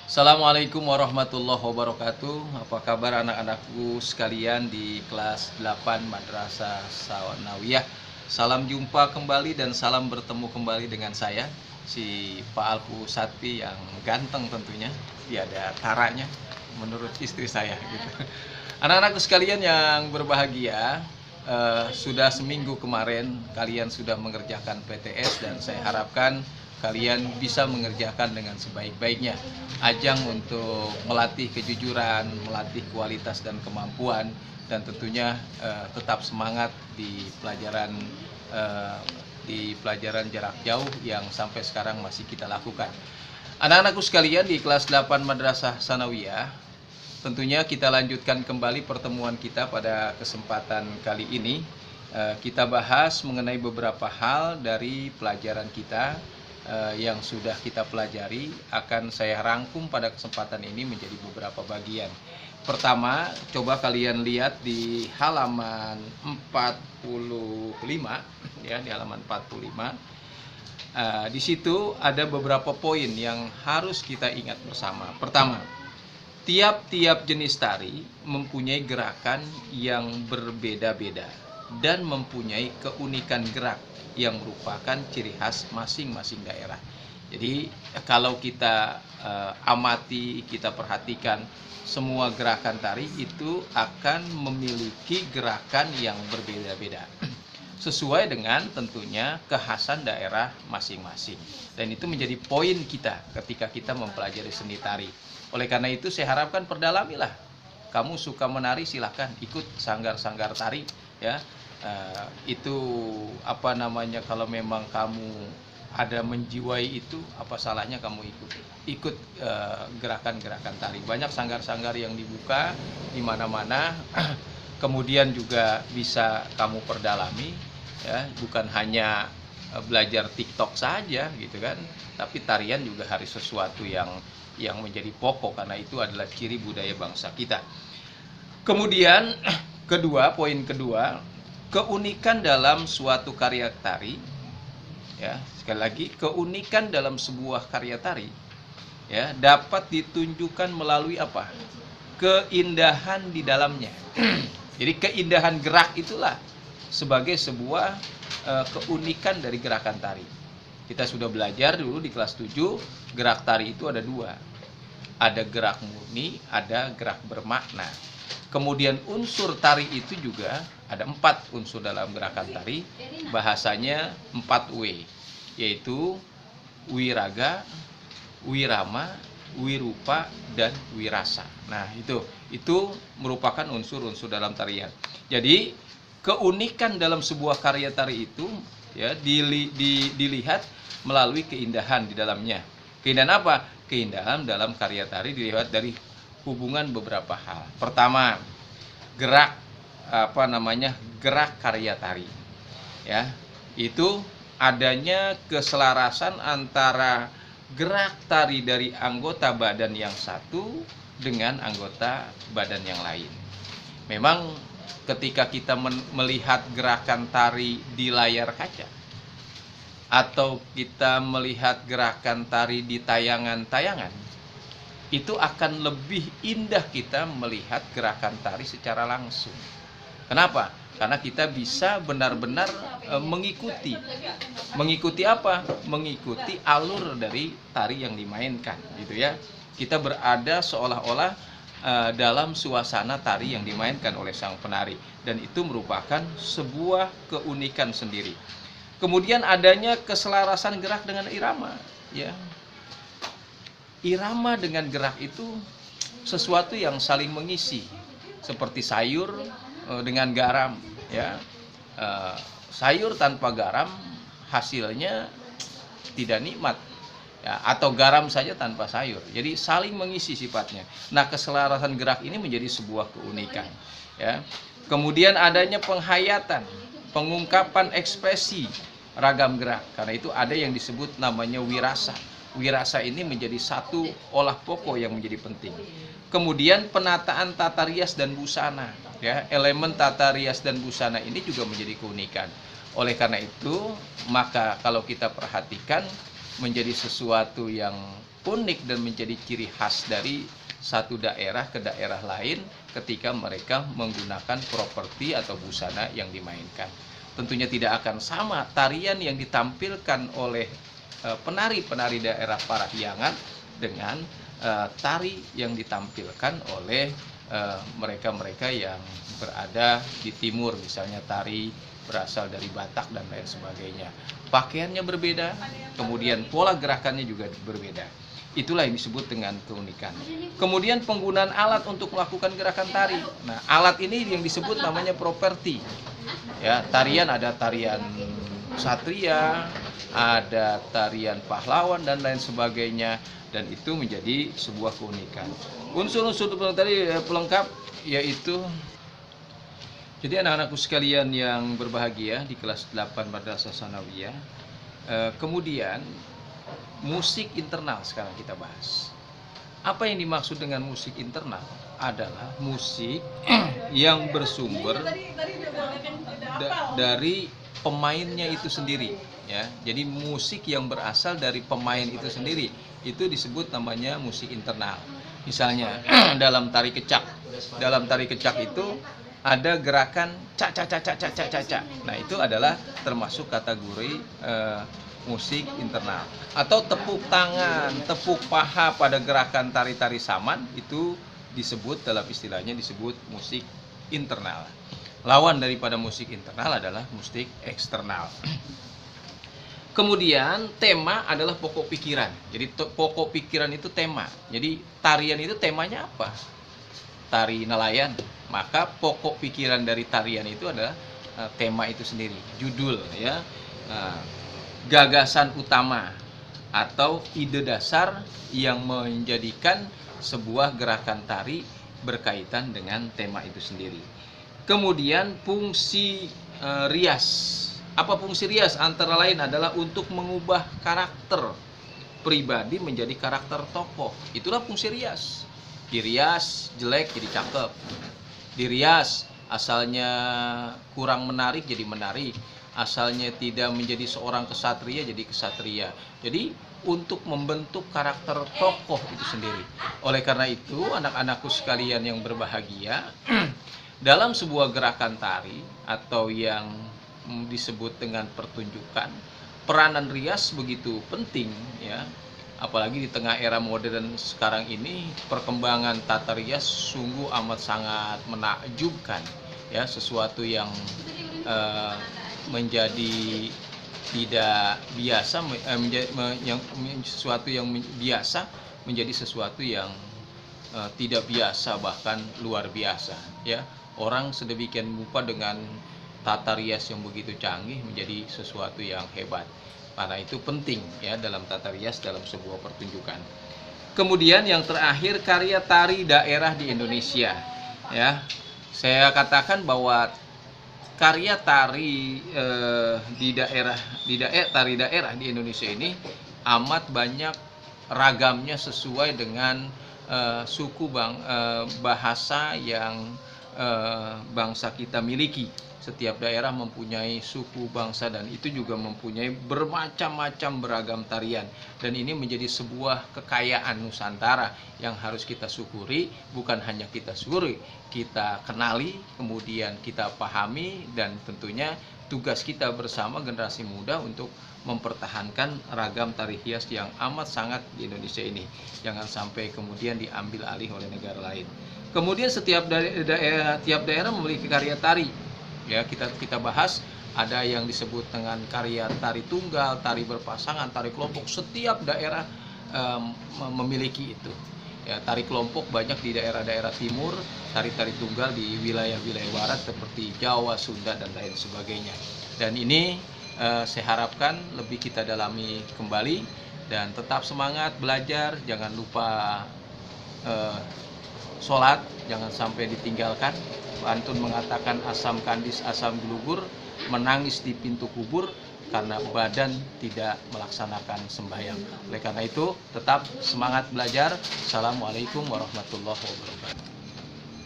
Assalamualaikum warahmatullahi wabarakatuh. Apa kabar anak-anakku sekalian di kelas 8 Madrasah Sanawiyah. Salam jumpa kembali dan salam bertemu kembali dengan saya, si Pak Alfu Satpi yang ganteng tentunya. Tiada taranya menurut istri saya gitu. Anak-anakku sekalian yang berbahagia, sudah seminggu kemarin kalian sudah mengerjakan PTS dan saya harapkan kalian bisa mengerjakan dengan sebaik-baiknya. Ajang untuk melatih kejujuran, melatih kualitas dan kemampuan, dan tentunya tetap semangat di pelajaran jarak jauh yang sampai sekarang masih kita lakukan. Anak-anakku sekalian di kelas 8 Madrasah Sanawiyah, tentunya kita lanjutkan kembali pertemuan kita pada kesempatan kali ini. Kita bahas mengenai beberapa hal dari pelajaran kita yang sudah kita pelajari. Akan saya rangkum pada kesempatan ini menjadi beberapa bagian. Pertama, coba kalian lihat di halaman 45 ya, di halaman 45. Di situ ada beberapa poin yang harus kita ingat bersama. Pertama, tiap-tiap jenis tari mempunyai gerakan yang berbeda-beda dan mempunyai keunikan gerak yang merupakan ciri khas masing-masing daerah. Jadi kalau kita amati, kita perhatikan, semua gerakan tari itu akan memiliki gerakan yang berbeda-beda sesuai dengan tentunya kekhasan daerah masing-masing. Dan itu menjadi poin kita ketika kita mempelajari seni tari. Oleh karena itu saya harapkan perdalamilah. Kamu suka menari, silahkan ikut sanggar-sanggar tari ya. Itu kalau memang kamu ada menjiwai itu, apa salahnya kamu ikut gerakan-gerakan tari. Banyak sanggar-sanggar yang dibuka di mana-mana. Kemudian juga bisa kamu perdalami ya, bukan hanya belajar TikTok saja gitu kan, tapi tarian juga harus sesuatu yang menjadi pokok, karena itu adalah ciri budaya bangsa kita. Kemudian poin kedua, keunikan dalam suatu karya tari ya, sekali lagi, keunikan dalam sebuah karya tari ya dapat ditunjukkan melalui apa? Keindahan di dalamnya. Jadi keindahan gerak itulah sebagai sebuah keunikan dari gerakan tari. Kita sudah belajar dulu di kelas 7, gerak tari itu ada dua. Ada gerak murni, ada gerak bermakna. Kemudian unsur tari itu juga ada 4 unsur dalam gerakan tari. Bahasanya 4W, yaitu wiraga, wirama, wirupa, dan wirasa. Nah, itu merupakan unsur-unsur dalam tarian. Jadi keunikan dalam sebuah karya tari itu ya dilihat melalui keindahan di dalamnya. Keindahan apa? Keindahan dalam karya tari dilihat dari hubungan beberapa hal. Pertama, gerak karya tari ya, itu adanya keselarasan antara gerak tari dari anggota badan yang satu dengan anggota badan yang lain. Memang ketika kita melihat gerakan tari di layar kaca, atau kita melihat gerakan tari di tayangan-tayangan, itu akan lebih indah kita melihat gerakan tari secara langsung. Kenapa? Karena kita bisa benar-benar mengikuti apa? Mengikuti alur dari tari yang dimainkan, gitu ya. Kita berada seolah-olah dalam suasana tari yang dimainkan oleh sang penari, dan itu merupakan sebuah keunikan sendiri. Kemudian adanya keselarasan gerak dengan irama ya. Irama dengan gerak itu sesuatu yang saling mengisi, seperti sayur dengan garam ya. Sayur tanpa garam hasilnya tidak nikmat ya, atau garam saja tanpa sayur. Jadi saling mengisi sifatnya. Nah, keselarasan gerak ini menjadi sebuah keunikan ya. Kemudian adanya penghayatan, pengungkapan ekspresi ragam gerak. Karena itu ada yang disebut namanya wirasa. Wirasa ini menjadi satu olah pokok yang menjadi penting. Kemudian penataan tata rias dan busana ya. Elemen tata rias dan busana ini juga menjadi keunikan. Oleh karena itu, maka kalau kita perhatikan menjadi sesuatu yang unik dan menjadi ciri khas dari satu daerah ke daerah lain ketika mereka menggunakan properti atau busana yang dimainkan. Tentunya tidak akan sama tarian yang ditampilkan oleh penari-penari daerah Parahyangan dengan tari yang ditampilkan oleh mereka-mereka yang berada di timur, misalnya tari berasal dari Batak dan lain sebagainya. Pakaiannya berbeda, kemudian pola gerakannya juga berbeda. Itulah yang disebut dengan keunikan. Kemudian penggunaan alat untuk melakukan gerakan tari. Nah, alat ini yang disebut namanya properti. Ya, tarian ada tarian satria, ada tarian pahlawan dan lain sebagainya, dan itu menjadi sebuah keunikan. Unsur-unsur tadi pelengkap yaitu, jadi anak-anakku sekalian yang berbahagia di kelas 8 Madrasah Sanawiyah, kemudian musik internal sekarang kita bahas. Apa yang dimaksud dengan musik internal? Adalah musik yang bersumber dari pemainnya itu sendiri, ya. Jadi musik yang berasal dari pemain itu sendiri itu disebut namanya musik internal. Misalnya dalam tari kecak. Dalam tari kecak itu ada gerakan cak cak cak cak cak cak cak cak. Nah, itu adalah termasuk kategori musik internal. Atau tepuk tangan, tepuk paha pada gerakan tari-tari saman itu disebut, dalam istilahnya disebut musik internal. Lawan daripada musik internal adalah musik eksternal. Kemudian tema adalah pokok pikiran. Jadi pokok pikiran itu tema. Jadi tarian itu temanya apa? Tari nelayan. Maka pokok pikiran dari tarian itu adalah tema itu sendiri, judul, ya. Gagasan utama atau ide dasar yang menjadikan sebuah gerakan tari berkaitan dengan tema itu sendiri. Kemudian fungsi rias. Apa fungsi rias? Antara lain adalah untuk mengubah karakter pribadi menjadi karakter tokoh. Itulah fungsi rias. Dirias jelek jadi cakep. Dirias asalnya kurang menarik jadi menarik. Asalnya tidak menjadi seorang kesatria jadi kesatria. Jadi untuk membentuk karakter tokoh itu sendiri. Oleh karena itu, anak-anakku sekalian yang berbahagia, dalam sebuah gerakan tari atau yang disebut dengan pertunjukan, peranan rias begitu penting, ya. Apalagi di tengah era modern sekarang ini, perkembangan tata rias sungguh amat sangat menakjubkan, ya. Sesuatu yang menjadi tidak biasa, sesuatu yang biasa menjadi sesuatu yang tidak biasa, bahkan luar biasa, ya. Orang sedemikian rupa dengan tata rias yang begitu canggih menjadi sesuatu yang hebat. Karena itu penting, ya, dalam tata rias dalam sebuah pertunjukan. Kemudian yang terakhir, karya tari daerah di Indonesia, ya. Saya katakan bahwa karya tari tari daerah di Indonesia ini amat banyak ragamnya sesuai dengan suku bahasa yang bangsa kita miliki. Setiap daerah mempunyai suku bangsa dan itu juga mempunyai bermacam-macam beragam tarian, dan ini menjadi sebuah kekayaan Nusantara yang harus kita syukuri. Bukan hanya kita syukuri, kita kenali, kemudian kita pahami, dan tentunya tugas kita bersama generasi muda untuk mempertahankan ragam tari hias yang amat sangat di Indonesia ini. Jangan sampai kemudian diambil alih oleh negara lain. Kemudian tiap daerah memiliki karya tari. Ya, kita bahas, ada yang disebut dengan karya tari tunggal, tari berpasangan, tari kelompok. Setiap daerah memiliki itu. Ya, tari kelompok banyak di daerah-daerah timur, tari-tari tunggal di wilayah-wilayah barat seperti Jawa, Sunda, dan lain sebagainya. Dan ini saya harapkan lebih kita dalami kembali, dan tetap semangat belajar. Jangan lupa sholat, jangan sampai ditinggalkan. Pantun mengatakan asam kandis asam gulugur, menangis di pintu kubur karena badan tidak melaksanakan sembahyang. Oleh karena itu tetap semangat belajar. Assalamualaikum warahmatullahi wabarakatuh.